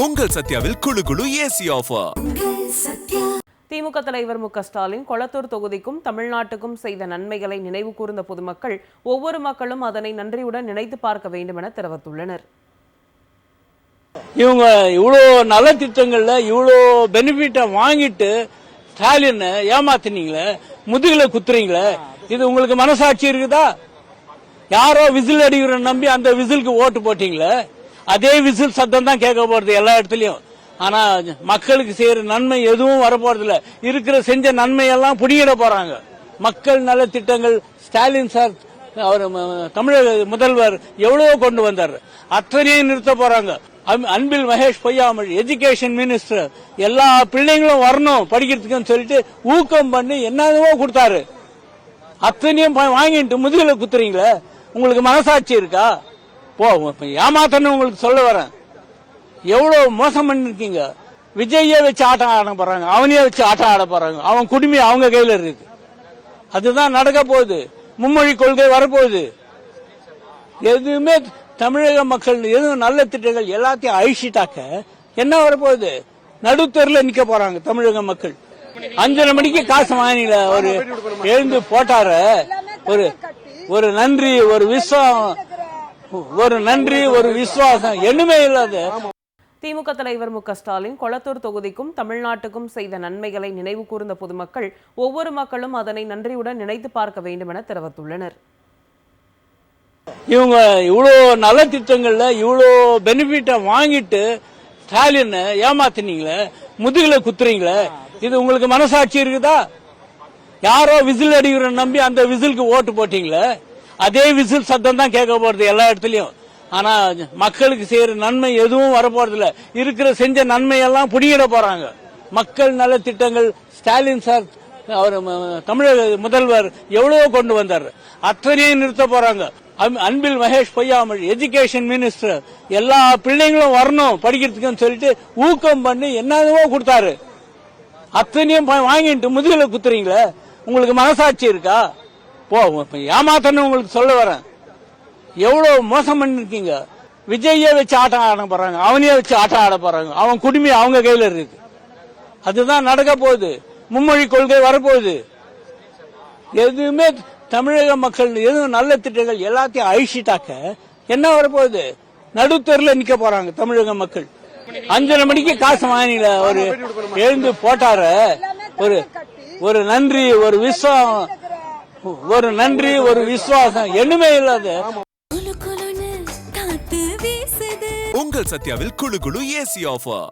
உங்கள் சத்யாவில் குளு குளு ஏசி ஆஃபர். திமுக தலைவர் மு க ஸ்டாலின் கொளத்தூர் தொகுதிக்கும் தமிழ்நாட்டுக்கும் செய்த நன்மைகளை நினைவு கூர்ந்த பொதுமக்கள் ஒவ்வொரு மக்களும் அதனை நன்றியுடன் நினைத்து பார்க்க வேண்டும் என தெரிவித்துள்ளனர். இவங்க இவ்வளோ நல்ல திட்டங்கள்ல இவ்வளோ பெனிஃபிட்டை வாங்கிட்டு ஸ்டாலின் ஏமாத்தினீங்களே, முதுகுல குத்துறீங்களே, இது உங்களுக்கு மனசாட்சி இருக்குதா? யாரோ விசில் அடிக்கிற நம்பி அந்த விசிலுக்கு ஓட்டு போட்டீங்களே, அதே விசில் சத்தம் தான் கேட்க போறது எல்லா இடத்துலயும். ஆனா மக்களுக்கு செய்யற நன்மை எதுவும் வரப்போறது இல்ல. இருக்கிற செஞ்ச நன்மையெல்லாம் புடிங்கிட போறாங்க. மக்கள் நல திட்டங்கள் ஸ்டாலின் சார், அவர் தமிழக முதல்வர் எவ்வளவோ கொண்டு வந்தார், அத்தனையும் நிறுத்த போறாங்க. அன்பில் மகேஷ் பொய்யாமல் எஜுகேஷன் மினிஸ்டர் எல்லா பிள்ளைங்களும் வரணும் படிக்கிறதுக்குன்னு சொல்லிட்டு ஊக்கம் பண்ணி என்னவோ கொடுத்தாரு. அத்தனையும் வாங்கிட்டு முதுகுல குத்துறீங்களே, உங்களுக்கு மனசாட்சி இருக்கா? ஏமாத்தன்னு உங்களுக்கு சொல்ல வரேன். எவ்வளவு மோசம் பண்ணிருக்கீங்க. விஜயே வச்சு ஆட்டம் ஆட போறாங்க, அவனையே வச்சு ஆட்டம் ஆட போறாங்க. அவன் குடுமி அவங்க கையில இருக்கு. அதுதான் நடக்க போகுது. மும்மொழி கொள்கை வரப்போகுது. எதுவுமே தமிழக மக்கள் எதுவும் நல்ல திட்டங்கள் எல்லாத்தையும் அழிச்சிட்டாக்க என்ன வரப்போகுது? நடுத்தெருல நிக்க போறாங்க தமிழக மக்கள். 5:30 மணிக்கு காசு வாங்கினீங்கள, ஒரு எழுந்து போட்டார, ஒரு நன்றி, ஒரு விசுவாசம் என்னமே இல்லாத. திமுக தலைவர் மு க ஸ்டாலின் கொளத்தூர் தொகுதிக்கும் தமிழ்நாட்டுக்கும் செய்த நன்மைகளை நினைவு கூர்ந்த பொதுமக்கள் ஒவ்வொரு மக்களும் அதனை நன்றியுடன் நினைத்து பார்க்க வேண்டும் என தெரிவித்துள்ளனர். இவங்க இவ்வளோ நல்ல திட்டங்கள்ல இவ்வளோ பெனிஃபிட்டை வாங்கிட்டு ஸ்டாலின் ஏமாத்தினீங்களே, முதுகுல குத்துறீங்களே, இது உங்களுக்கு மனசாட்சி இருக்குதா? யாரோ விசில் அடிக்கிற நம்பி அந்த விசிலுக்கு ஓட்டு போட்டீங்களே, அதே விசில் சத்தம் தான் கேட்க போறது எல்லா இடத்துலயும். ஆனா மக்களுக்கு செய்யற நன்மை எதுவும் வரப்போறது இல்ல. இருக்கிற செஞ்ச நன்மையெல்லாம் புடிங்கிட போறாங்க. மக்கள் நல திட்டங்கள் ஸ்டாலின் சார், அவர் தமிழக முதல்வர் எவ்வளவோ கொண்டு வந்தார், அத்தனையும் நிறுத்த போறாங்க. அன்பில் மகேஷ் பொய்யாமல் எஜுகேஷன் மினிஸ்டர் எல்லா பிள்ளைங்களும் வரணும் படிக்கிறதுக்குன்னு சொல்லிட்டு ஊக்கம் பண்ணி என்னவோ கொடுத்தாரு. அத்தனையும் வாங்கிட்டு முதுகுல குத்துறீங்களே, உங்களுக்கு மனசாட்சி இருக்கா? ஏமாத்தன்னு உங்களுக்கு சொல்ல வரேன். எவ்வளவு மோசம் பண்ணிருக்கீங்க. விஜயே வச்சு ஆட்டம் ஆட போறாங்க, அவனையே வச்சு ஆட்டம் ஆட போறாங்க. அவன் குடுமி அவங்க கையில இருக்கு. அதுதான் நடக்க போகுது. மும்மொழி கொள்கை வரப்போகுது. எதுவுமே தமிழக மக்கள் எதுவும் நல்ல திட்டங்கள் எல்லாத்தையும் அழிச்சிட்டாக்க என்ன வரப்போகுது? நடுத்தெருல நிக்க போறாங்க தமிழக மக்கள். 5:30 மணிக்கு காசு வாங்கினீங்கள, ஒரு எழுந்து போட்டார, ஒரு நன்றி, ஒரு விசுவாசம் என்னமே இல்லாத. உங்கள் சத்யாவில் குளு குளு ஏசி ஆஃபர்.